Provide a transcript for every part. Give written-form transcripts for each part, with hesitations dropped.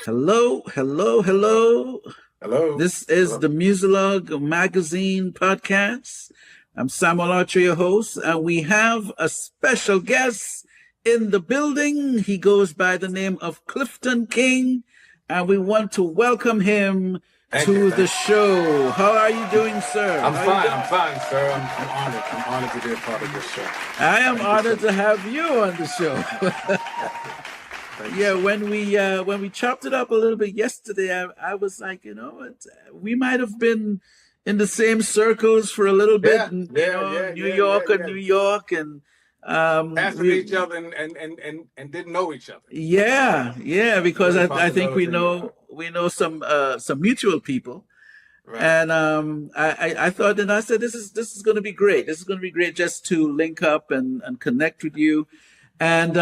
Hello, hello, hello. Hello. This is Hello. the Musilog Magazine podcast. I'm Samuel Archer, your host, and we have a special guest in the building. He goes by the name of Clifton King, and we want to welcome him Thank you. to the Thank you. show. How are you doing, sir? I'm How are you fine. doing? I'm fine, sir. I'm honored. I'm honored to be a part of this show. I am Thank you so honored to much. have you on the show. Thank you Yeah, so much. when we chopped it up a little bit yesterday, I was like, we might have been in the same circles for a little bit, Yeah, and yeah, yeah, New yeah, yeah, York and yeah. New York, and Passing each we other and didn't know each other. yeah, because Great I think we possibility. know some mutual people, Right. and I thought, and I said, this is going to be great. This is going to be great just to link up and connect with you. And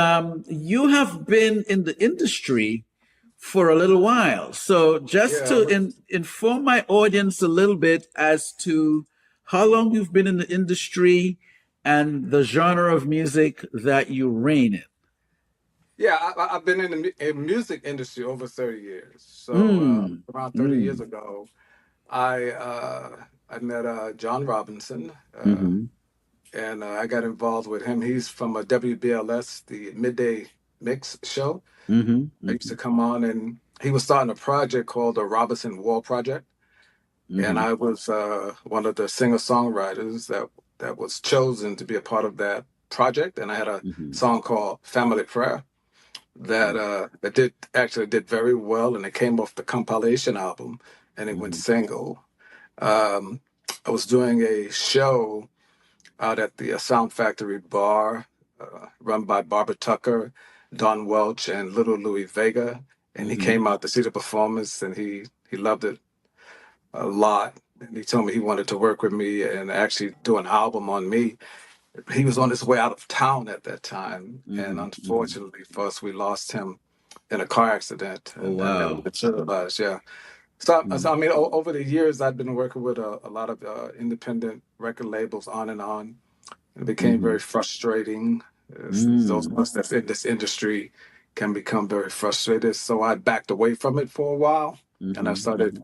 you have been in the industry for a little while. So just Yeah. to inform my audience a little bit as to how long you've been in the industry and the genre of music that you reign in. Yeah. I've been in the music industry over 30 years. So Mm, around 30 years mm, ago, I I met John Robinson. mm-hmm, And I got involved with him. He's from a WBLS, the midday mix show. mm-hmm, I used mm-hmm, to come on, and he was starting a project called the Robinson Wall Project, and mm-hmm, I was one of the singer songwriters that was chosen to be a part of that project. And I had a mm-hmm, song called Family Prayer that did very well, and it came off the compilation album, and it went mm-hmm, single. Um, I was doing a show out at the Sound Factory Bar, run by Barbara Tucker, Don Welch, and Little Louis Vega. And he mm-hmm, came out to see the performance, and he loved it a lot. And he told me he wanted to work with me and actually do an album on me. He was on his way out of town at that time, and mm-hmm, mm-hmm. unfortunately for us, we lost him in a car accident, Oh, and that never wow. materialized. Yeah. So I Mm, mean, over the years, I've been working with a lot of independent record labels on and on. It became mm-hmm, very frustrating. Those of mm, us that's in this industry can become very frustrated. So I backed away from it for a while, and I mm-hmm, started mm-hmm,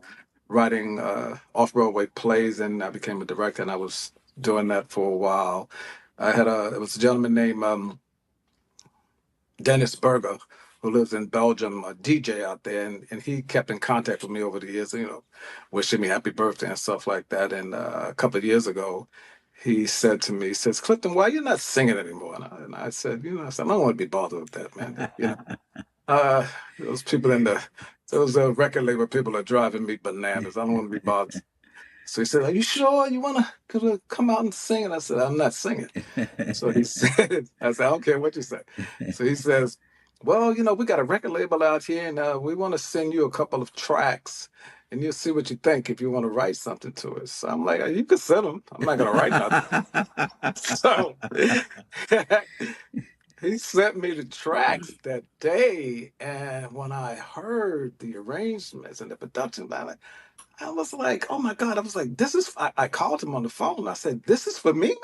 writing off-Broadway plays, and I became a director. And I was doing that for a while. It was a gentleman named Dennis Berger, who lives in Belgium, a DJ out there, and he kept in contact with me over the years, wishing me happy birthday and stuff like that. And a couple of years ago, he said to me, he says, Clifton, why you not singing anymore? And I said, I don't want to be bothered with that, man. Uh, those people those record label people are driving me bananas. I don't want to be bothered. So he said, are you sure you want to come out and sing? And I said, I'm not singing. So he said, I said, I don't care what you say. So he says, well, we got a record label out here, and we want to send you a couple of tracks, and you'll see what you think if you want to write something to us. So I'm like, you can send them. I'm not going to write nothing. So he sent me the tracks that day, and when I heard the arrangements and the production, I was like, oh my God. I was like, I called him on the phone. I said, this is for me, man.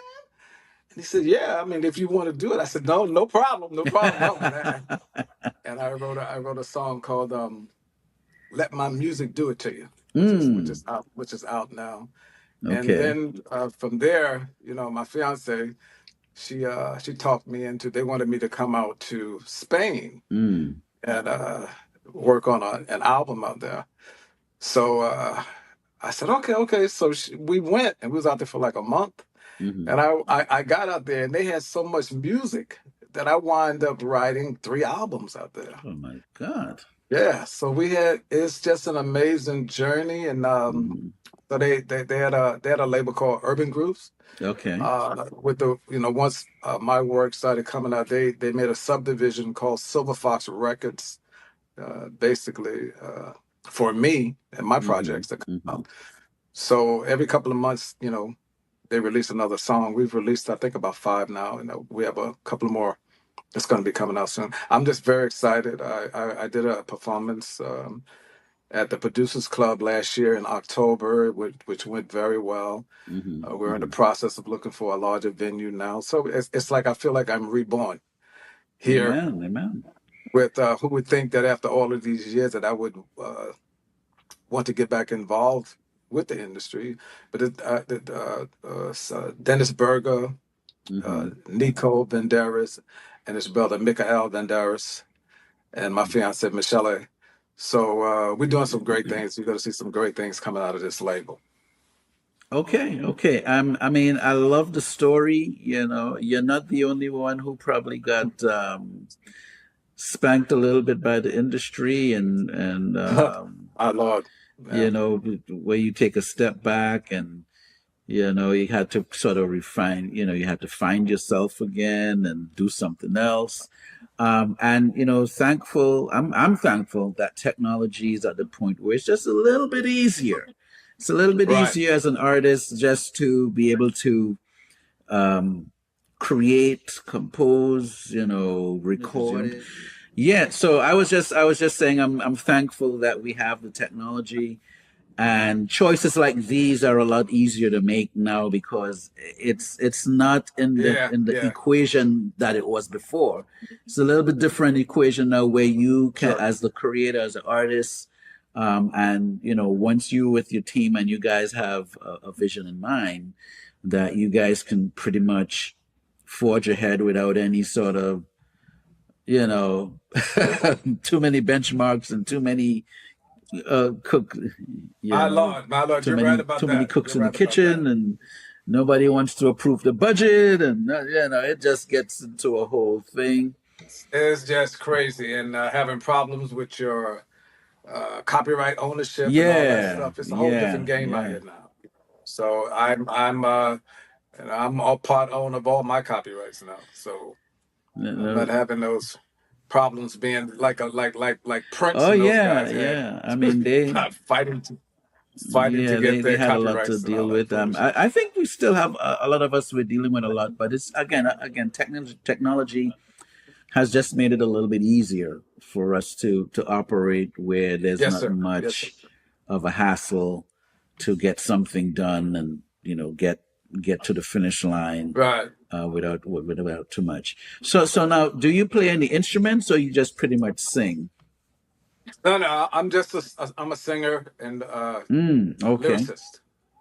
And he said, yeah, I mean, if you want to do it. I said, no, no problem, no problem. No, man. And I wrote a song called Let My Music Do It To You, Mm, which is out now. And okay. then from there, my fiance, she talked me into, they wanted me to come out to Spain Mm, and work on an album out there. So I said, okay, okay. So we went, and we was out there for like a month. mm-hmm. And I got out there, and they had so much music that I wind up writing 3 albums out there. Oh my God. Yeah, so it's just an amazing journey. And Mm, so they had a label called Urban Grooves. okay. With once my work started coming out, they made a subdivision called Silver Fox Records, basically for me and my Mm-hmm, projects that come mm-hmm. out. So every couple of months, they release another song. We've released, I think, about 5 now, and we have a couple more that's going to be coming out soon. I'm just very excited. I did a performance at the Producers Club last year in October, which went very well. Mm-hmm, We're in the mm-hmm. process of looking for a larger venue now. So it's like I feel like I'm reborn here. Amen. Amen. with who would think that after all of these years that I would want to get back involved with the industry. But Dennis Berger, Nico Banderas, and his brother Mikael Banderas, and my fiance Michelle. So we're doing some great things. You're going to see some great things coming out of this label. Okay, okay. I mean, I love the story. You know, you're not the only one who probably got spanked a little bit by the industry, and Our Lord. Yeah. you know, where you take a step back, and you know, you had to sort of refine. You know, you had to find yourself again and do something else. And you know, I'm thankful that technology is at the point where it's just a little bit easier. It's a little bit Right. easier as an artist just to be able to create, compose, you know, record. Yeah. So I was just saying I'm thankful that we have the technology, and choices like these are a lot easier to make now because it's not in the equation that it was before. It's a little bit different equation now where you can, as the creator, as an artist, and you know, once you with your team and you guys have a vision in mind, that you guys can pretty much forge ahead without any sort of, you know, too many benchmarks and too many cook. My Lord, you're right about that. Too many cooks in the kitchen, and nobody wants to approve the budget, and you know, it just gets into a whole thing. It's just crazy, and having problems with your copyright ownership and all that stuff. It's a whole different game out here now. So I'm all part owner of all my copyrights now. So I'm not having those problems being like Prince. Oh and those yeah, guys yeah. I mean, they fighting to get they their had a lot to copyrights and deal all with. that. I think we still have a lot of us we're dealing with a lot, but it's again technology has just made it a little bit easier for us to operate where there's not much of a hassle to get something done and, you know, get to the finish line without too much. So now, do you play any instruments, or you just pretty much sing? No, I'm just I'm a singer and lyricist.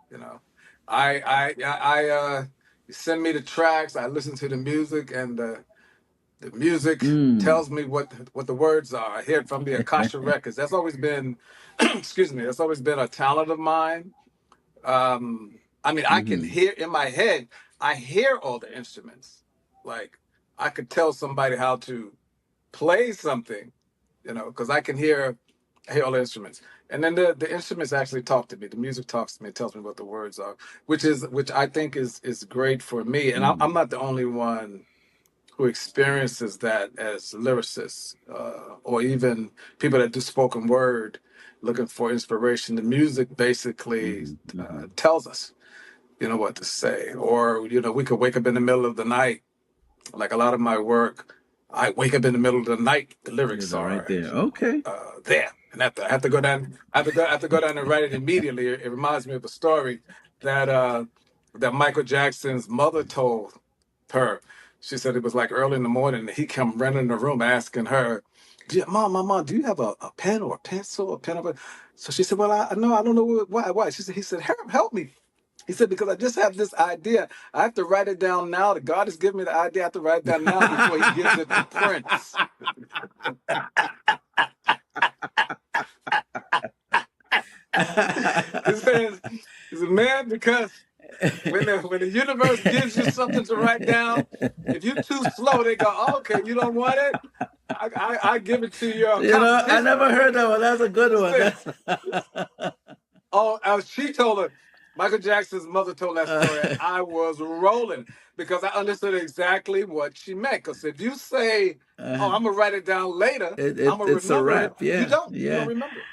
You know, I you send me the tracks, I listen to the music, and the music tells me what the words are. I hear it from the Akasha Records. That's always been, excuse me, that's always been a talent of mine. I mean, I can hear in my head, I hear all the instruments. Like, I could tell somebody how to play something, you know, because I hear all the instruments. And then the instruments actually talk to me. The music talks to me, tells me what the words are, which I think is great for me. And I'm not the only one who experiences that as lyricists, or even people that do spoken word looking for inspiration. The music basically tells us, you know, what to say. Or, you know, we could wake up in the middle of the night. Like a lot of my work, I wake up in the middle of the night, the lyrics are right there. Okay. There. And I have to go down. I have to go down and write it immediately. It reminds me of a story that Michael Jackson's mother told her. She said it was like early in the morning, and he come running in the room asking her, Mom, do you have a pen or a pencil or pen? So she said, well, I don't know why. He said, help me. He said, because I just have this idea. I have to write it down now. That God has given me the idea. I have to write it down now before he gives it to Prince. He said, man, because when the universe gives you something to write down, if you're too slow, they go, oh, okay, you don't want it? I give it to your You know, I never heard that one. That's a good one. She told her, Michael Jackson's mother told that story. I was rolling because I understood exactly what she meant. Because if you say, oh, I'm going to write it down later, I'm going to remember a wrap. it. Yeah. You don't remember it.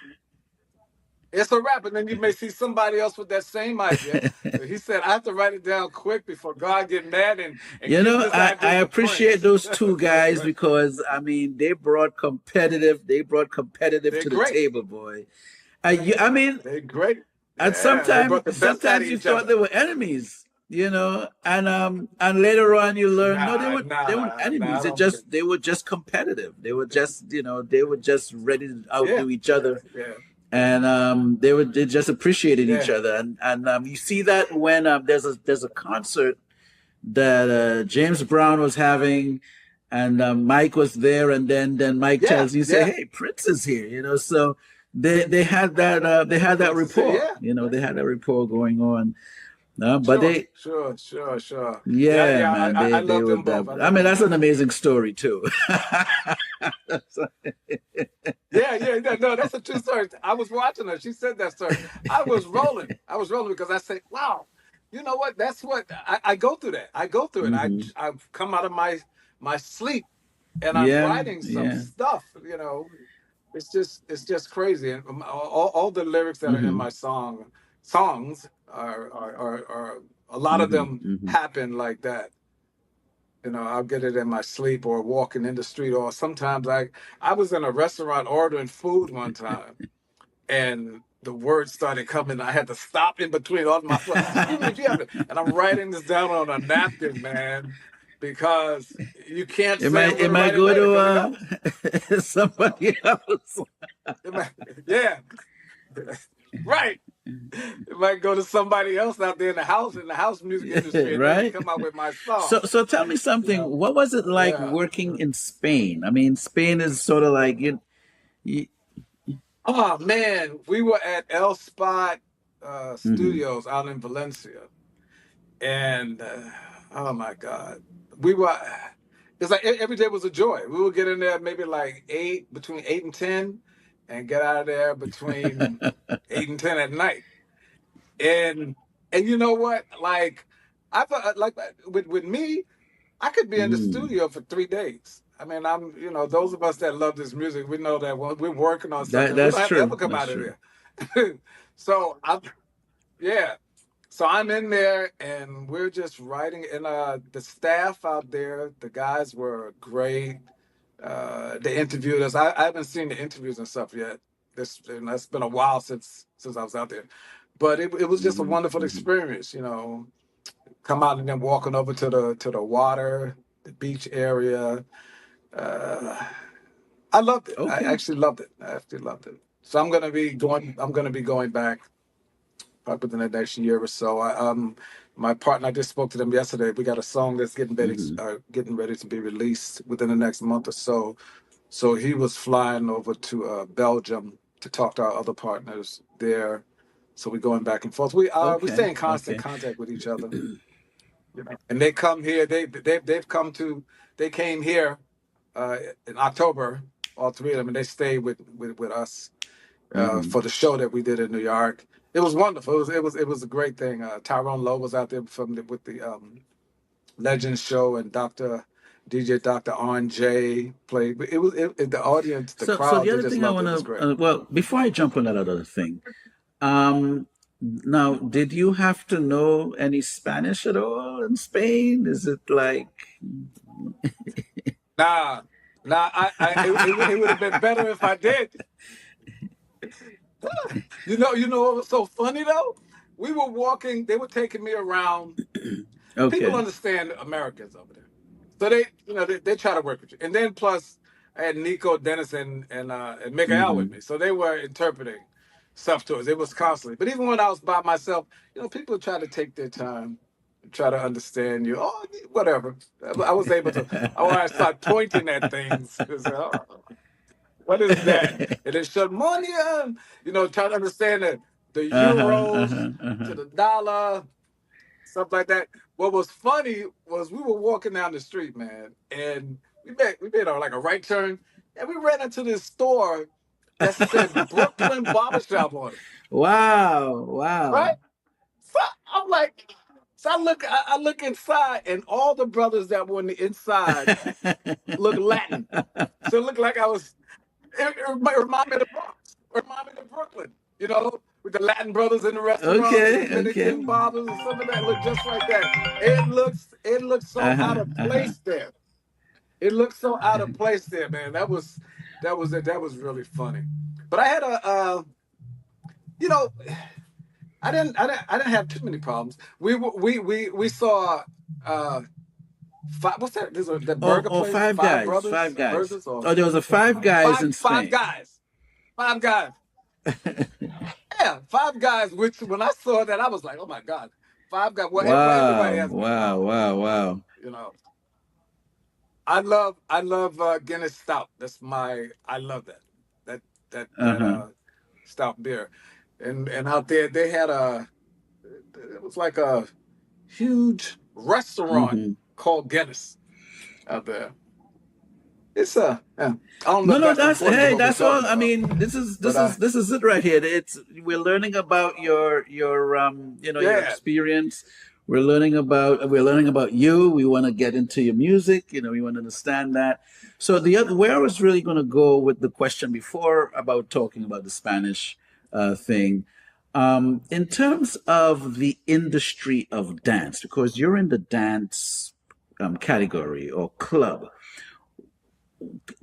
It's a wrap, and then you may see somebody else with that same idea. He said, I have to write it down quick before God get mad. And you know, I appreciate those two guys because, I mean, they brought competitive to the table, boy. I mean, they're great. And sometimes you thought they were enemies. and later on you learn no, they weren't Nah, I enemies. don't think. They were just competitive. They were just they were just ready to Yeah, outdo each other, yeah, and they just appreciated each yeah, other. And you see that when there's a concert that James Brown was having, and Mike was there, and then Mike yeah, tells you, say, yeah. "Hey, Prince is here," So they had that Prince is here. rapport, Yeah, they had that rapport going on. But sure, they, sure, sure, sure. Yeah, yeah, yeah. man, I they love were them that. both. I I love mean, them that's both. an amazing story too. Yeah, yeah, yeah. No, that's a true story. I was watching her. She said that story. I was rolling. I was rolling because I said, "Wow, you know what? That's what I go through. That I go through it. Hmm. I've come out of my sleep and I'm Yeah, writing some yeah. stuff. It's just crazy. And all the lyrics that are in Hmm. my songs are a lot of Hmm. them Hmm. happen like that. I'll get it in my sleep or walking in the street, or sometimes I was in a restaurant ordering food one time, and the words started coming. I had to stop in between all my food. Excuse me, if you have it, and I'm writing this down on a napkin, man, because you can't say I'm going It to might write it go later because it goes. to somebody else. Yeah, right. It might go to somebody else out there in the house music industry, and they Right? come out with my song. So tell me You something. know, What was it like yeah. working in Spain? I mean, Spain is sort of like you Oh man, we were at El Spot hmm. Studios out in Valencia, and oh my God, we were. It's like every day was a joy. We would get in there maybe like between 8 and 10, and get out of there between 8 and 10 at night. And you know what? Like like with me, I could be in the Mm. studio for 3 days. I mean, those of us that love this music, we know that when we're working on something, we That's don't have to true. ever come That's out of true. there. So yeah. So I'm in there and we're just writing. And the staff out there, the guys were great. They interviewed us. I haven't seen the interviews and stuff yet. And that's been a while since I was out there. But it was just a Hmm. wonderful Hmm. experience. Come out and then walking over to the water, the beach area. Uh, I loved it. I Okay. actually loved it. I actually loved it. So I'm gonna be going. I'm gonna be going back probably within the next year or so. My partner, I just spoke to them yesterday. We got a song that's Hmm. getting ready to be released within the next month or so. So he was flying over to Belgium to talk to our other partners there. So we're going back and forth. We stay Okay. in constant Okay. contact with each other. And they come here. They've come to. They came here uh, in October. All three of them, and they stayed with us Hmm. for the show that we did in New York. It was wonderful. It was a great thing. Tyrone Lowe was out there with the Legends show, and DJ Dr. RJ played. But the audience, the So crowd, the they other just thing I loved it. want It was to great. well, before I jump on that other thing, now did you have to know any Spanish at all in Spain? Is it like Nah, nah. It would have been better if I did. You know what was so funny though? We were walking. They were taking me around. People okay? understand Americans over there, so they try to work with you. And then plus, I had Nico Dennis and Miguel with Hmm. me, so they were interpreting stuff to us. It was constantly. But even when I was by myself, people try to take their time, try to understand you. Oh, whatever. I was able to. I start pointing at things. Oh, what is that? And then Sharmonia, trying to understand the Uh-huh, euros uh-huh, to uh-huh. the dollar, stuff like that. What was funny was we were walking down the street, man, and we made like a right turn, and we ran into this store that said Brooklyn Barbershop on it, Wow, right? wow. So I'm like, so I look inside, and all the brothers that were on the inside look Latin. So it looked like I was. It reminded me of the Bronx. It reminded me of Brooklyn. With the Latin brothers in the restaurant, the Okay, okay. Dominican barbers, and some of that look just like that. It looks so out Uh-huh, of uh-huh. place there. It looked so out of place there, man. That was it. That was really funny. But I had you know, I didn't have too many problems. We saw what's that? There's the burger Or place, Five Five Guys, Brothers Five Guys. Burgers, or Oh, there was a Five Guys in Five Spain. Guys, Five Guys. Yeah, Five Guys. Which when I saw that, I was like, oh my god, Five Guys. Well, everybody Wow, has wow, McDonald's, wow, wow. you know. I love Guinness Stout. I love that Uh-huh. stout beer, and out there they had it was like a huge restaurant Mm-hmm. called Guinness out there. It's yeah. I don't know No, if no, that's that's important to hey, what we're that's all. talking I about, mean, this is but this is it right here. It's we're learning about your your yeah, experience. We're learning about you. We want to get into your music. We want to understand that. So the other where I was really going to go with the question before about talking about the Spanish thing, in terms of the industry of dance, because you're in the dance category or club.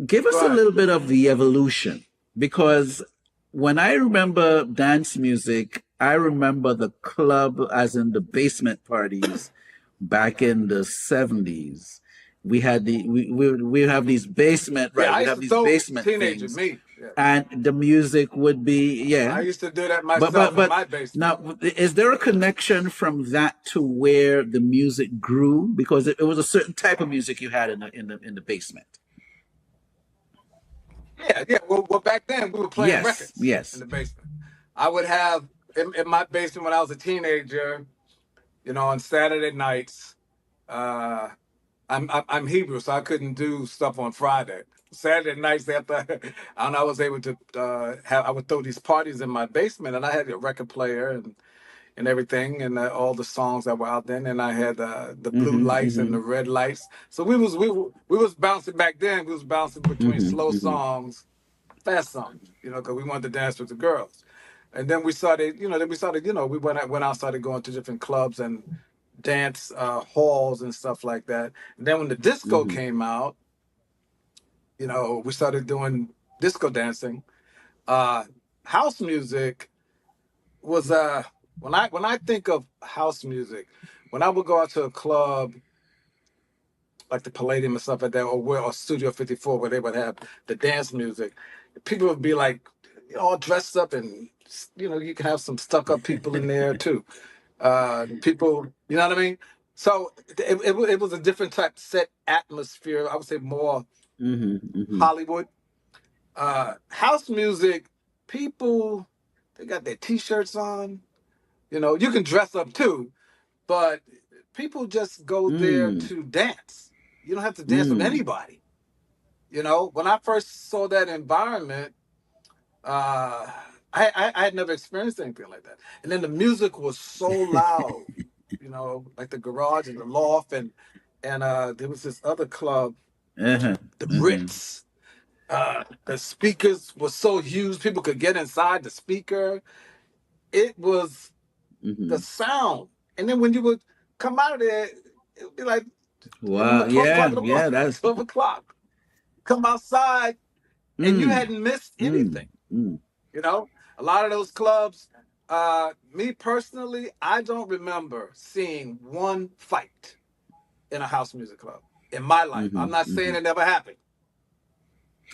Give us go a ahead. little bit of the evolution because when I remember dance music, I remember the club, as in the basement parties back in the 70s. We have these basement, Yeah, right? I We'd used have to these throw basement teenager things, me. Yeah, and the music would be, I yeah. used to do that But myself but in but my basement. now, is there a connection from that to where the music grew? Because it was a certain type of music you had in the basement. Yeah, yeah. Well, back then we were playing Yes, records in yes. the basement. I would have in my basement when I was a teenager. On Saturday nights. Uh, I'm Hebrew, so I couldn't do stuff on Friday. Saturday nights after, and I was able to have. I would throw these parties in my basement, and I had a record player and everything, and all the songs that were out then. And I had the blue Mm-hmm, lights and mm-hmm, the red lights. So we was bouncing back then. We was bouncing between mm-hmm, slow mm-hmm, songs, fast songs. Because we wanted to dance with the girls. And then we started, we went out, started going to different clubs and dance halls and stuff like that. And then when the disco mm-hmm, came out, we started doing disco dancing. Uh, House music was when I think of house music, when I would go out to a club like the Palladium and stuff like that, or Studio 54 where they would have the dance music, people would be like all dressed up, and you can have some stuck up people in there too. People, you know what I mean? So it was a different type set atmosphere. I would say more mm-hmm, mm-hmm, Hollywood. House music, people, they got their t-shirts on. You can dress up too, but people just go there mm, to dance. You don't have to dance with mm. anybody. When I first saw that environment, uh, I had never experienced anything like that. And then the music was so loud, like the garage and the loft, and there was this other club, Uh-huh, the uh-huh, Ritz. The speakers were so huge, people could get inside the speaker. It was the mm-hmm. sound. And then when you would come out of there, it would be like Wow, 12 o'clock yeah, in the yeah, morning, that's 12 o'clock. Come outside and you mm, hadn't missed mm, anything. mm, You know, a lot of those clubs, me personally, I don't remember seeing one fight in a house music club in my life. mm-hmm, I'm not saying mm-hmm. it never happened.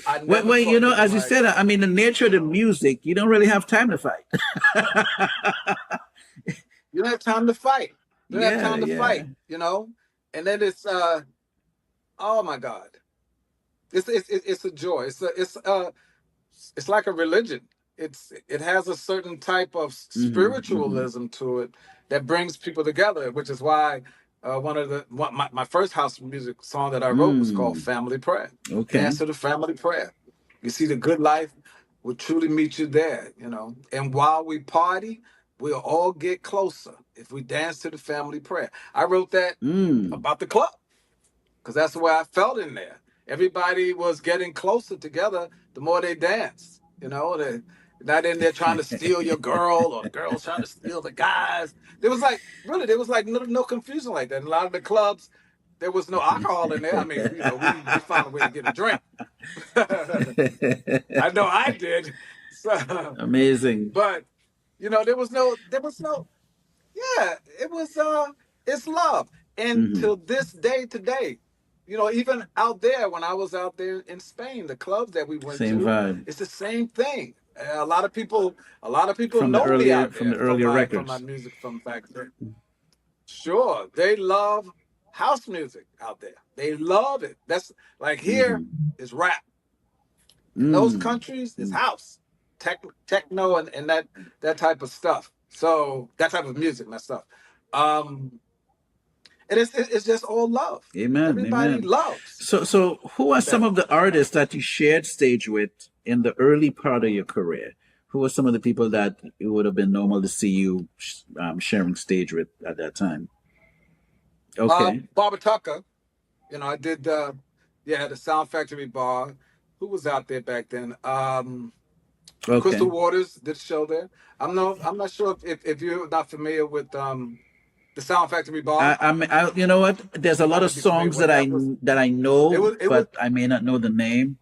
I Well, never well, saw anything as you like, said, I mean, the nature of the music, you don't really have time to fight. you don't have time to fight. You don't have Yeah, time to yeah. fight. And then oh my God. It's a joy. It's like a religion. It has a certain type of Mm-hmm, mm-hmm, spiritualism to it that brings people together, which is why my first house music song that I wrote was called mm. Family Prayer. Okay. Dance to the Family Prayer. You see, the good life will truly meet you there, And while we party, we'll all get closer if we dance to the family prayer. I wrote that Mm. about the club because that's the way I felt in there. Everybody was getting closer together the more they danced. They're not in there trying to steal your girl or the girls trying to steal the guys. There was like no confusion like that. In a lot of the clubs, there was no alcohol in there. I mean, we found a way to get a drink. I know I did. So, Amazing. but You know, there was no, yeah, it was, it's love. And Hmm. till this day today, you know, even out there, when I was out there in Spain, the clubs that we went Same to, vibe it's the same thing. A lot of people know me out from there the earlier from my records. music from back then. Sure, they love house music out there. They love it. That's like here Hmm. is rap. In those Mm. countries, it's Mm. house, techno, and that type of stuff. So that type of music, that stuff. Um, and it's just all love. Amen. Everybody Amen. loves So who are some that. of the artists that you shared stage with in the early part of your career? Who are some of the people that it would have been normal to see you sharing stage with at that time? Okay. Barbara Tucker, you know, I did yeah, the Sound Factory bar. Who was out there back then? Crystal Okay. Waters did a show there. I'm not sure if you're not familiar with the Sound Factory bar. You know what? There's a You lot might of not be familiar songs with that. Was that I know, it was but I may not know the name.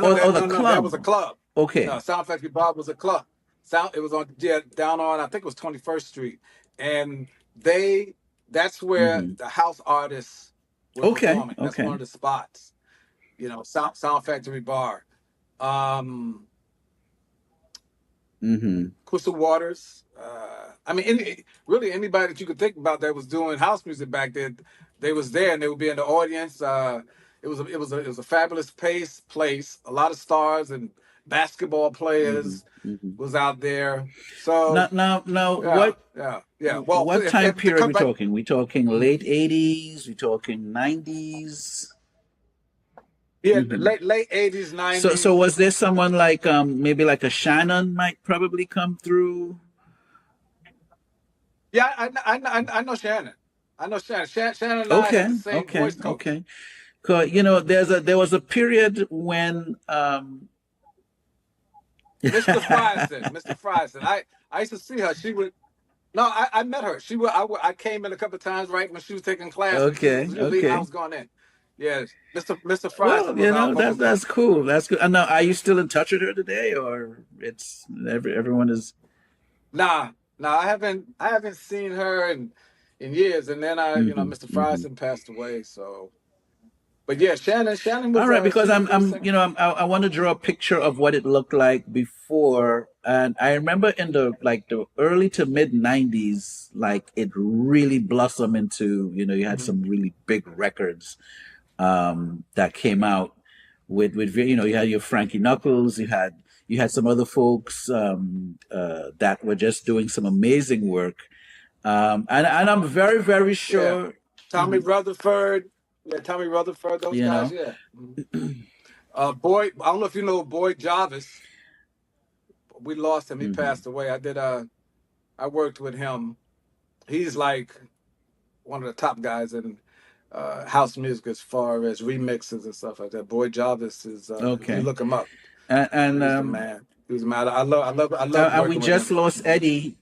Or the no, that was a club. club. No, Okay. Sound Factory Bar was a club. Sound It was on, yeah, down on, I think it was 21st Street, and they that's where Hmm. the house artists were Okay. performing. That's one Okay. of the spots. You know, Sound Factory Bar. Um, Hmm. Crystal Waters. I mean, really anybody that you could think about that was doing house music back then, they was there and they would be in the audience. It was a fabulous place. A lot of stars and basketball Hmm. players Hmm. was out there. So Now, yeah, yeah. Well, what time if to period come we back, talking? We talking late 80s? We talking 90s? yeah, Hmm. late '80s, So '90s. was there someone like maybe like a Shannon might probably come through? Yeah, I know Shannon. I know Shannon. Shannon and I had Okay, the same okay, voice coach. okay. 'Cause, you know, there was a period when Mr. Frierson. I used to see her. She would no, I met her. I came in a couple of times right when she was taking class and okay, she was leaving. I okay. was going in. Yes, Mr. Frierson Well, was you our know, vocal that's coach. cool. That's good. I know. Are you still in touch with her today, or it's everyone is? Nah, I haven't seen her in years. And then you know, Hmm. Mr. Hmm. Frierson passed away. So, but yeah, Shannon All was right, she because was a good you singer. know, I want to draw a picture of what it looked like before, and I remember in the like the early to mid '90s, like it really blossomed into, you know, you had Mhm. some really big records that came out with you know, you had your Frankie Knuckles, you had some other folks that were just doing some amazing work, and I'm very Yeah, sure, Tommy Rutherford. Yeah, Tommy Rutherford. Those you guys. know. Yeah. Mhm. Boy, I don't know if you know Boyd Jarvis. We lost him. He Hmm. passed away. I worked with him. He's like one of the top guys in house music as far as remixes and stuff like that. Boyd Jarvis is if you Okay. look him up, And he's the man. He's the man. I love and we working with just him. lost Eddie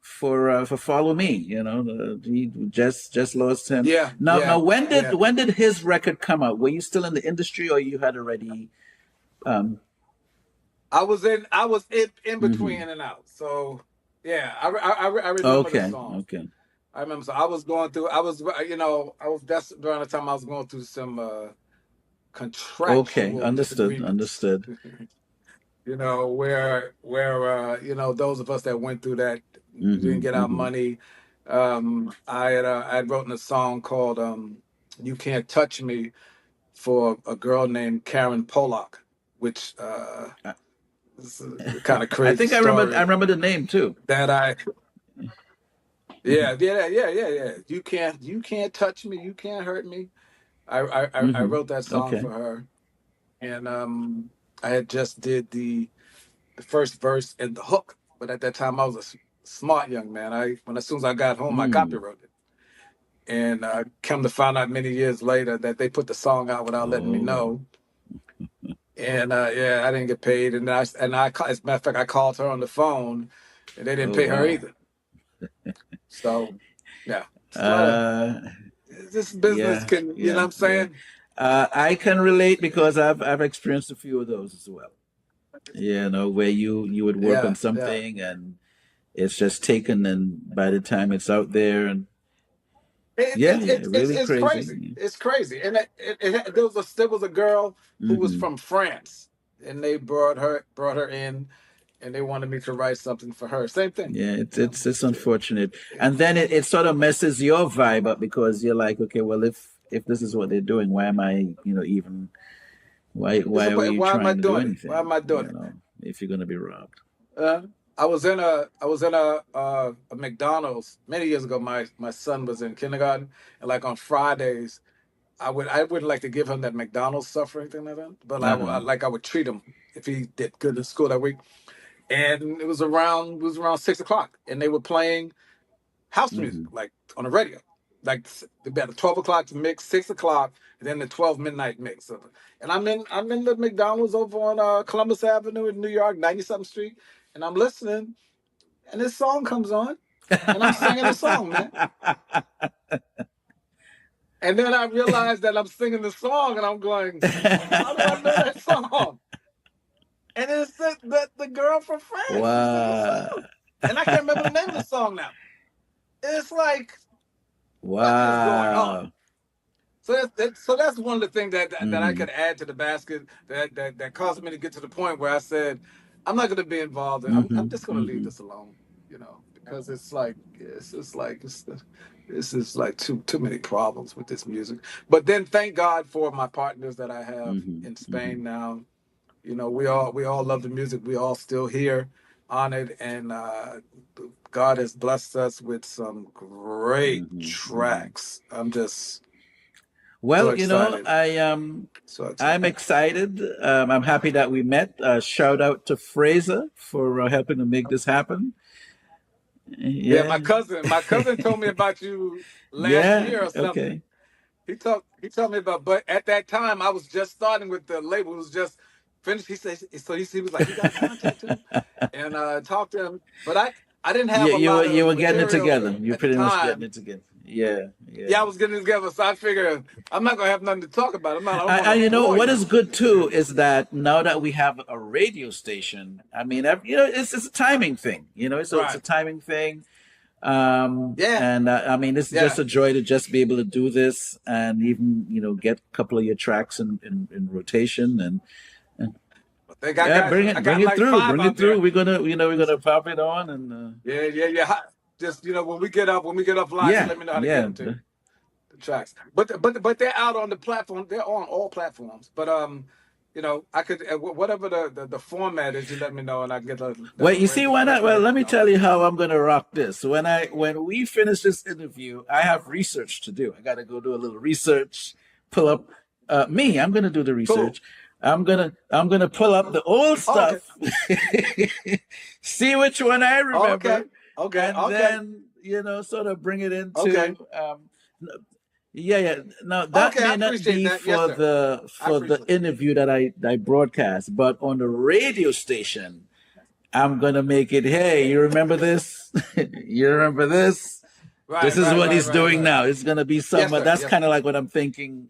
for Follow Me. You know, he just lost him. Yeah, Now yeah, yeah. when did his record come out? Were you still in the industry, or you had already? Um, I was in between mhm. in and out. So yeah, I remember the Okay, songs. okay. I remember. So I was going through. I was, you know, I was that's during the time I was going through some Okay, contractual understood, disagreements. understood. You know, where you know, those of us that went through that didn't Hmm. get our Hmm. money. I had written a song called "You Can't Touch Me" for a girl named Karen Pollock, which I, is a kind of I crazy think I story remember the name too. that I Hmm. yeah. You can't touch me. You can't hurt me. I Hmm. wrote that song Okay. for her, and I had just did the first verse and the hook. But at that time, I was a smart young man. As soon as I got home, I Mm. copywrote it, and come to find out many years later that they put the song out without letting me Oh. know. And yeah, I didn't get paid, and as a matter of fact, I called her on the phone, and they didn't Oh pay her wow. either. So yeah, it's a lot of Uh, this business yeah, can, you know what yeah, I'm yeah. saying? I can relate because I've experienced a few of those as well. You know, where you would work on Yeah, yeah. something and it's just taken, and by the time it's out there, and yeah, yeah, really It's crazy. crazy. It's crazy. And there was a girl who was Hmm. from France, and they brought her in, and they wanted me to write something for her. Same thing, Yeah, you know. it's unfortunate, and then it sort of messes your vibe up because you're like, okay, well, if this is what they're doing, why am I, even It's why are about we why am I trying to do doing it? Why anything? am I doing it? If you're gonna be robbed. Uh, I was in a McDonald's many years ago. My son was in kindergarten, and like on Fridays, I wouldn't like to give him that McDonald's stuff or anything like that, but Uh-huh. I would treat him if he did good in school that week. And it was around 6 o'clock, and they were playing house music Hmm. like on the radio, like about the 12 o'clock mix, 6 o'clock, and then the 12 midnight mix. And I'm in the McDonald's over on Columbus Avenue in New York, 90 something Street, and I'm listening, and this song comes on, and I'm singing the song, man. And then I realized that I'm singing the song, and I'm going, how do I know that song? And it's the girl from France who sang the Wow. song, and I can't remember the name of the song now. It's like, what is going on? Wow. So that's one of the things that I Hmm. could add to the basket that caused me to get to the point where I said, I'm not going to be involved. I'm Hmm. just going to leave Hmm. this alone, because this is like too many problems with this music. But then thank God for my partners that I have Hmm. in Hmm. Spain now. We all love the music. We all still here on it, and God has blessed us with some great Hmm. Hmm. tracks. I'm just so Well, excited. So I'm excited. excited. I'm happy that we met. Shout out to Fraser for helping to make this happen. Yeah, Yeah. my cousin told me about you last Yeah. year or something. Okay. He told me about, but at that time I was just starting with the label. It was just finished. He said so. He was like, you got to contact him and talk to him. But I didn't have Yeah, a lot you of were getting it material together. You're at the pretty much getting time. it together. Yeah. Yeah. Yeah, I was getting it together, so I figured I'm not gonna have nothing to talk about. I don't want to And bore what you. is good too is that now that we have a radio station, I mean, it's a timing thing. It's a Right. timing thing. Yeah. And I mean, it's just Yeah. a joy to just be able to do this and even get a couple of your tracks in rotation, and I think yeah, I bring got it like through, five out there. we're gonna pop it on, and Yeah, yeah, yeah. Just when we get offline, just yeah, let me know how to get yeah. them to you. The tracks. But they're out on the platform. They're on all platforms. But I could whatever the format is, you let me know, and I can get Well, that you see, arranged why not? correctly. Well, let me And tell you how I'm gonna rock this. When we finish this interview, I have research to do. I got to go do a little research, pull up me. I'm gonna do the cool. research. I'm gonna pull up the old Oh, okay. stuff, see which one I Oh, okay. remember, Okay. and Okay. then sort of bring it Okay. into. Yeah, yeah. Now that Okay. I may not appreciate be that. Yes, sir. I for the appreciate it. interview that I broadcast, but on the radio station, I'm gonna make it. Hey, you remember this? You remember this? This Right. is Right. what Right. he's Right. doing Right. now. It's gonna be Yes, somewhat. sir. That's Yes, kind sir. of like what I'm thinking.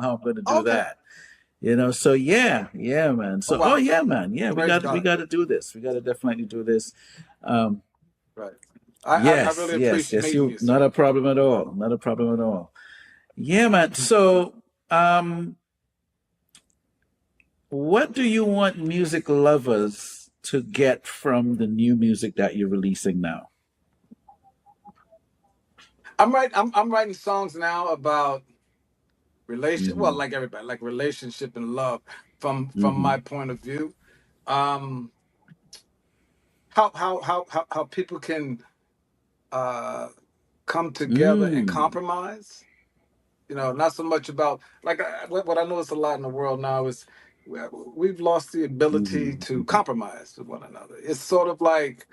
How I'm gonna do Okay. that. So yeah, yeah, man. Oh So wow. yeah, man. Yeah, Praise we God. got to do this. We got to definitely do this. Um, Right. I yes, really yes, appreciate yes. meeting You you, not sir. a problem at all. Not a problem at all. Yeah, man. So um, what do you want music lovers to get from the new music that you're releasing now? I'm writing songs now about well, Hmm. like everybody, like relationship and love from my Hmm. point of view. Um, how people can uh come together and Mm. compromise. Not so much about like what I notice a lot in the world now is we've lost the ability Hmm. to Hmm. compromise with one another. It's sort of like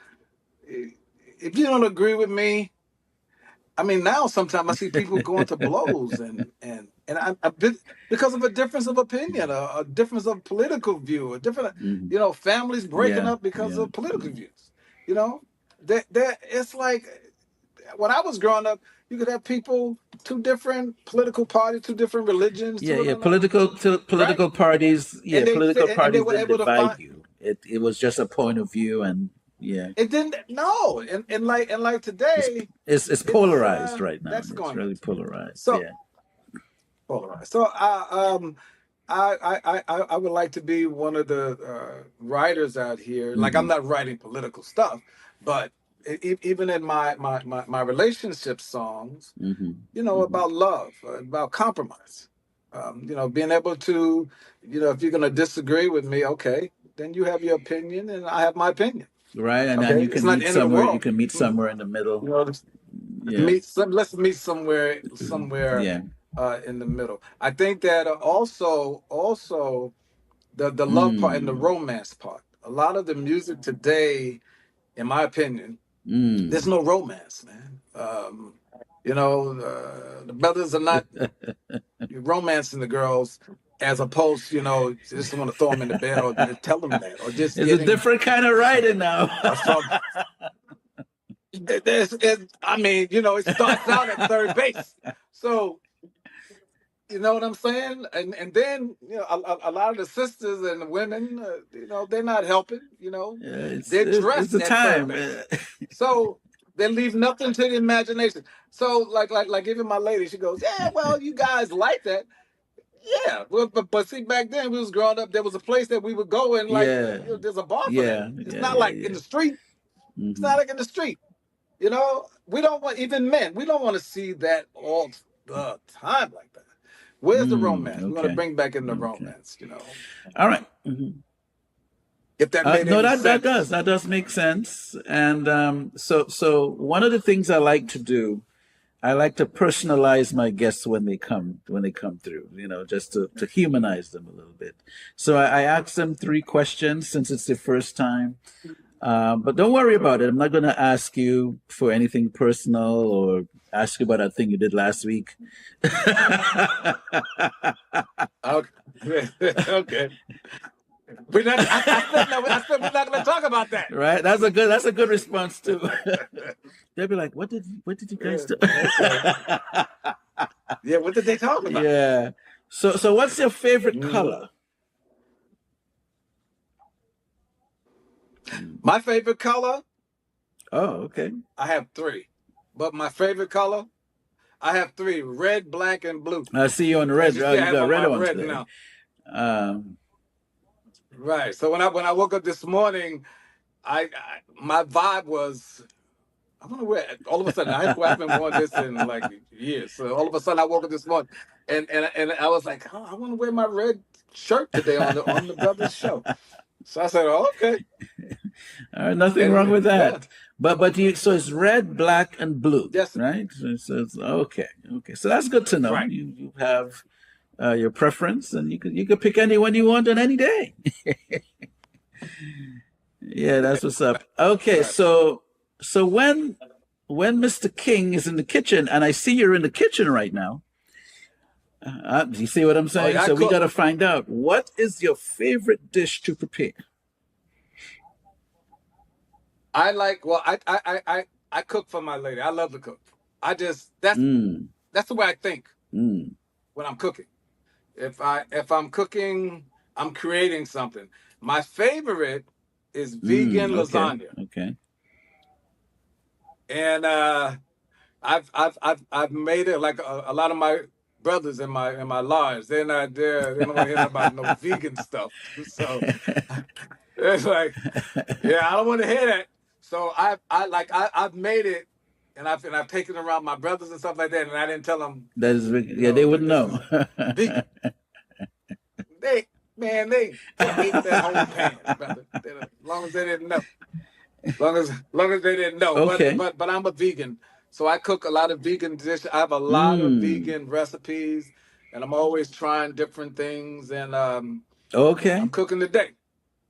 eh, if you don't agree with me, I mean, now sometimes I see people going to blows and I because of a difference of opinion, a difference of political view, a different, Hmm. families breaking Yeah, up because yeah, of political yeah. views. You know, that it's like when I was growing up, you could have people, two different political parties, two different religions, Yeah, two, yeah. right? Political parties. Yeah, And political and they parties were didn't able to divide find you. it was just a point of view, and yeah, It didn't. No, and like today, it's polarized right now. that's It's going really on. polarized. So Yeah. polarized. So I would like to be one of the writers out here. Like I'm Hmm. not writing political stuff, but even in my relationship songs, Hmm. Hmm. about love, about compromise. Being able to, if you're going to disagree with me, okay, then you have your opinion and I have my opinion. Right, and then Okay, you it's can not the meet end of the somewhere. You world. can meet You somewhere in the middle. know, Yeah. let's meet somewhere Yeah. in the middle. I think that also the love part and the Mm. romance part. A lot of the music today, in my opinion, there's Mm. no romance, man. The brothers are not romancing the girls as opposed, just want to throw them in the bed or tell them that or just It's a getting different kind of writing now. from. It starts out at third base. So, you know what I'm saying? And then, a lot of the sisters and the women, they're not helping, Yeah, they're it's dressed the at third time. base. So they leave nothing to the imagination. So like even my lady, she goes, yeah, well, you guys like that. Yeah, well, but see, back then we was growing up. There was a place that we would go and Yeah. there's a bar for that. Yeah. It's Yeah. not Yeah. like in Yeah. the street. It's Hmm. not like in the street. We don't want even men. We don't want to see that all the time like that. Where's the romance? We want to Okay. bring back in the Okay. romance. All right. Mhm. If that made No, any that sense. does make sense. And so one of the things I like to do, I like to personalize my guests when they come through. Just to humanize them a little bit. So I ask them 3 questions since it's their first time. But don't worry about it. I'm not going to ask you for anything personal or ask you about that thing you did last week. Okay. Okay. We're not. I said no. I said we're not going to talk about that. Right? That's a good response too. They'll be like, "What did you guys do?" Okay. Yeah. What did they talk about? Yeah. So what's your favorite color? My favorite color, Oh, okay. I have 3. But my favorite color, I have 3: red, black, and blue. I see you on the red. As you Oh, see, I you have got on red my on red today. now. Um, Right. So when I woke up this morning, I my vibe was, I want to wear. All of a sudden, I haven't worn this in like years. So all of a sudden, I woke up this morning, and I was like, oh, I want to wear my red shirt today on the Brothers show. So I said, oh, okay. all right, nothing wrong And with yeah, that. But so it's red, black, and blue, yes, right? So it's okay. Okay. So that's good to know. right. You have your preference, and you could pick anyone you want on any day. Yeah, that's what's up. Okay, Right. so when Mr. King is in the kitchen, and I see you're in the kitchen right now, do you see what I'm Oh saying? yeah, I So we got cook. to find out what is your favorite dish to prepare. I like. Well, I cook for my lady. I love to cook. I just Mm, that's the way I think mm, when I'm cooking. If I'm cooking, I'm creating something. My favorite is vegan okay, lasagna, okay. and I've made it like a lot of my brothers in my lives. They're not there. They don't want to hear about no vegan stuff. So it's like, yeah, I don't want to hear that. So I've made it, and I've taken it around my brothers and stuff like that, and I didn't tell them, That is, yeah, they wouldn't this know. is vegan. They ate that whole pan, brother. As long as they didn't know. Long as they didn't know. But Okay. but but I'm a vegan, so I cook a lot of vegan dishes. I have a lot of Mm, vegan recipes, and I'm always trying different things. And okay, I'm cooking today.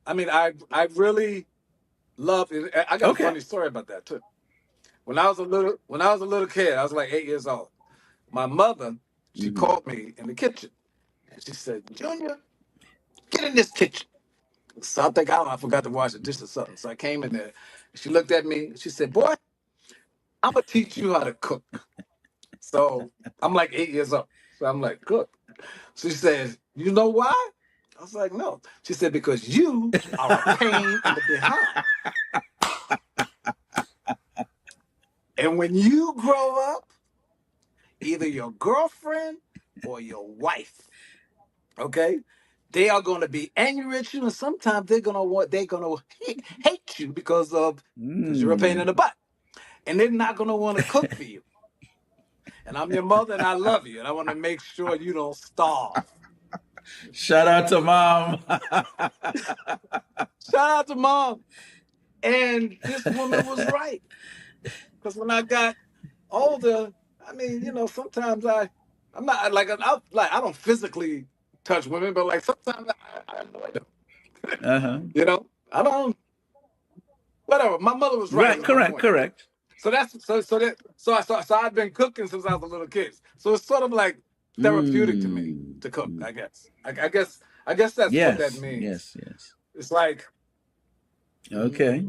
I mean, I really love it. I got a okay. funny story about that too. When I was a little kid, I was like 8 years old. My mother, she Hmm. called me in the kitchen, and she said, "Junior, get in this kitchen." So I think I forgot to wash the dishes or something. So I came in there. She looked at me. She said, "Boy, I'm gonna teach you how to cook." So I'm like 8 years old. So I'm like, "Cook." So she says, "You know why?" I was like, no. She said, because you are a pain in the behind. And when you grow up, either your girlfriend or your wife, okay, they are going to be angry at you, and sometimes they're gonna hate you because you're a pain in the butt, and they're not going to want to cook for you. And I'm your mother, and I love you, and I want to make sure you don't starve. Shout out to mom. Shout out to mom. And this woman was right, because when I got older, I mean, sometimes I'm not like I don't physically touch women, but like sometimes I annoy them. Uh-huh. I don't. Whatever. My mother was right. Right, Is my correct, point. correct. So I've been cooking since I was a little kid. So it's sort of like therapeutic to me to cook. I guess. I guess that's what that Yes, means. yes. It's like. Okay.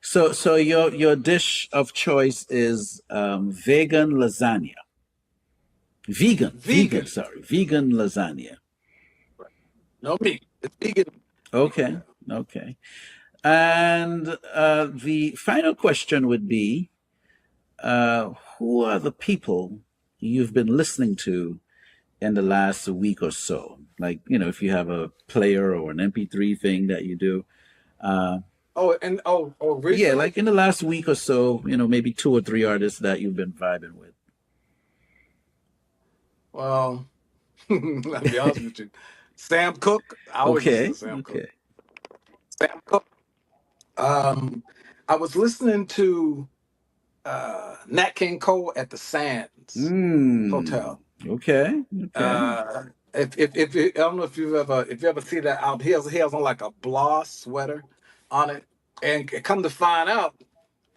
So your dish of choice is vegan lasagna. Vegan, sorry. Vegan lasagna. No meat. It's vegan. Okay. And the final question would be, who are the people you've been listening to in the last week or so? Like, if you have a player or an MP3 thing that you do. Recently? Yeah, like in the last week or so, maybe 2 or 3 artists that you've been vibing with. Well, I'll be honest with you. Sam Cooke. I always listen to Sam Cooke. Sam Cooke. I was listening to Nat King Cole at the Sands Hotel. Okay. If I don't know if you ever see that album, he has on like a blah sweater on it, and come to find out,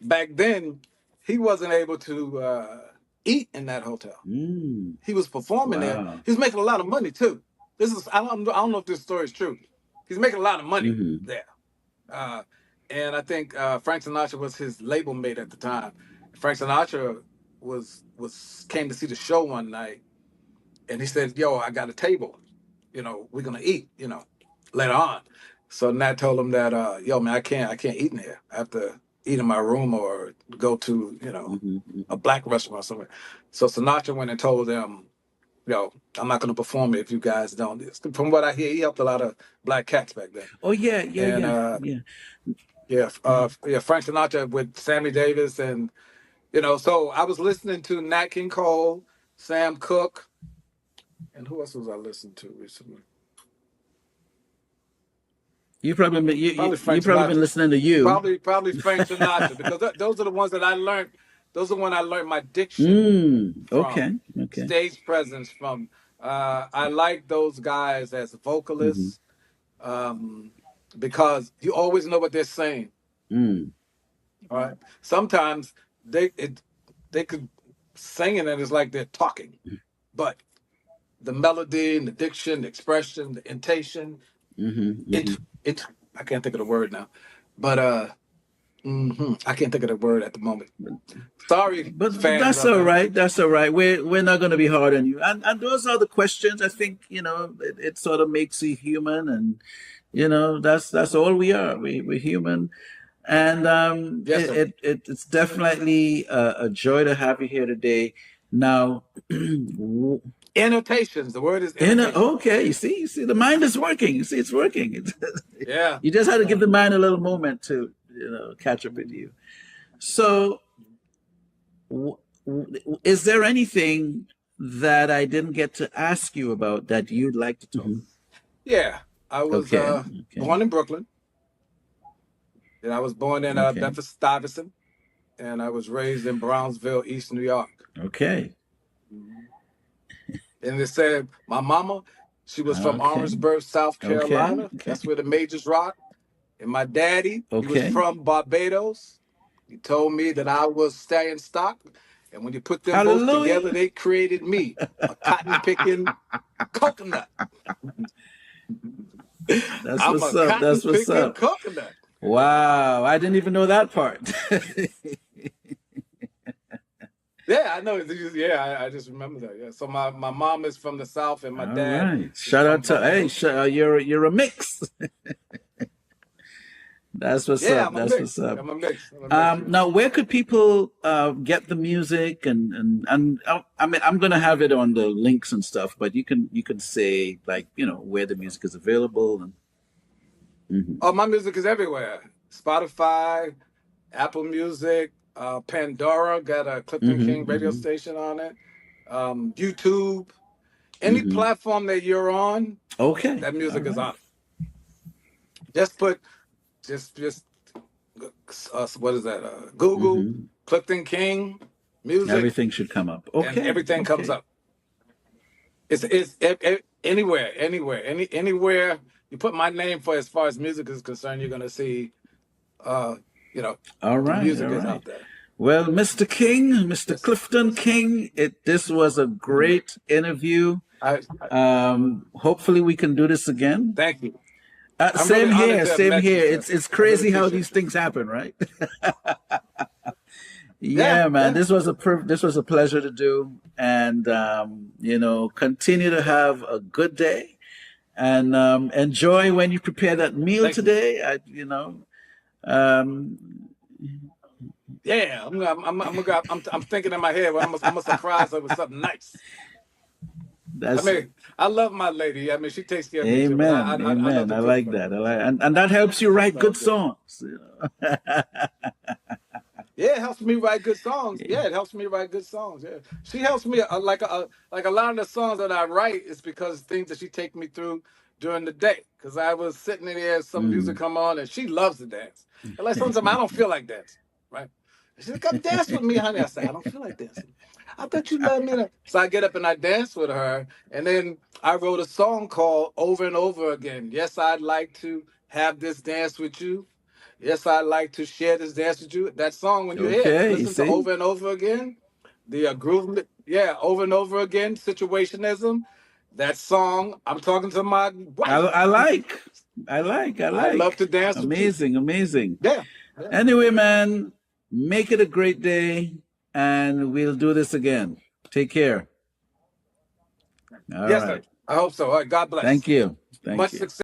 back then he wasn't able to eat in that hotel. He was performing there. He was making a lot of money too. I don't know if this story is true. He's making a lot of money there. And I think Frank Sinatra was his label mate at the time. Frank Sinatra came to see the show one night, and he said, "Yo, I got a table. We're gonna eat. Later on." So Nat told him that, "Yo, man, I can't eat in here. I have to eat in my room or go to a black restaurant or somewhere." So Sinatra went and told them, "Yo, I'm not gonna perform it if you guys don't." From what I hear, he helped a lot of black cats back then. Oh yeah. Frank Sinatra with Sammy Davis, and so I was listening to Nat King Cole, Sam Cooke, and who else was I listening to recently? You probably been listening to you. Probably Frank Sinatra, because those are the ones that I learned. Those are when I learned my diction. Okay. Stage presence from. I like those guys as vocalists. Because you always know what they're saying. All right. Sometimes they could sing it and it's like they're talking, but the melody and the diction, the expression, the intonation, I can't think of the word now, but I can't think of the word at the moment. Sorry, but fans, that's all right. That's all right. We're not going to be hard on you. And those are the questions. I think it sort of makes you human, and that's all we are. We're human, and Yes, it's definitely a joy to have you here today. Now, annotations. The word is annotations. Okay, you see, the mind is working. You see, it's working. Yeah. You just had to give the mind a little moment to catch up with you. So, is there anything that I didn't get to ask you about that you'd like to talk? Yeah, I was born in Brooklyn, and I was born in Bedford-Stuyvesant, and I was raised in Brownsville, East New York. Okay. And it said my mama, she was from Orangeburg, South Carolina. Okay. That's where the majors rock. And my daddy, he was from Barbados. He told me that I was staying stock. And when you put them both together, they created me, a cotton-picking coconut. That's what's up. That's what's up. Coconut. Wow, I didn't even know that part. Yeah, I know. Yeah, I just remember that. Yeah. So my mom is from the South and my All dad right. is Shout from out to hey, Brownsville. you're a mix. That's what's Yeah, up. I'm a That's what's mix. up. I'm a mix. I'm a mix. Yeah. Now, where could people get the music and I mean, I'm gonna have it on the links and stuff, but you can say like where the music is available and. Mhm. Oh, my music is everywhere. Spotify, Apple Music, Pandora got a Clifton King radio Mm-hmm. station on it. YouTube, any Mm-hmm. platform that you're on, Okay. that All music is right. on. Just put just what is that? Google Mm-hmm. Clifton King music, Everything should come up. and Okay. everything comes Okay. up. Anywhere, anywhere you put my name for as far as music is concerned, you're gonna see uh, you know, All the right. music All is right. out there. Well, Mr. King, Mr. Yes, sir. Clifton Yes, sir. King, this was a great interview. I Hopefully we can do this again. thank you. I'm really Same honored here, to have same met you, here. sir. It's I really crazy how these appreciate you. things happen, right? Yeah, Yeah, man. yeah. This was a pleasure to do, and continue to have a good day and enjoy when you prepare that meal Thank you. today. Um, Yeah, I'm thinking in my head, well, I'm gonna surprise her with something nice. I that's mean, I love my lady. I mean, she takes care of me too, but amen, I love amen. to I cook like for her. that. And that helps you write So good good. songs. Yeah, it helps me write good songs. Yeah, it helps me write good songs. Yeah, she helps me like a lot of the songs that I write is because things that she take me through during the day. Because I was sitting in there, some music Mm. come on, and she loves to dance. And like sometimes I don't feel like dancing, right? She said, "Come dance with me, honey." I said, "I don't feel like dancing." I bet you love me. So I get up and I dance with her, and then I wrote a song called "Over and Over Again." Yes, I'd like to have this dance with you. Yes, I'd like to share this dance with you. That song, when you hear it, Okay, you listen to see, over and over again. The groove, yeah, over and over again, situationism. That song, I'm talking to my wife. I like, I I love like. to dance with you. Amazing, amazing. Yeah, yeah. Anyway, man, make it a great day, and we'll do this again. Take care. All Yes, sir. right. I hope so. All right, God bless. Thank you. Thank Much you. success.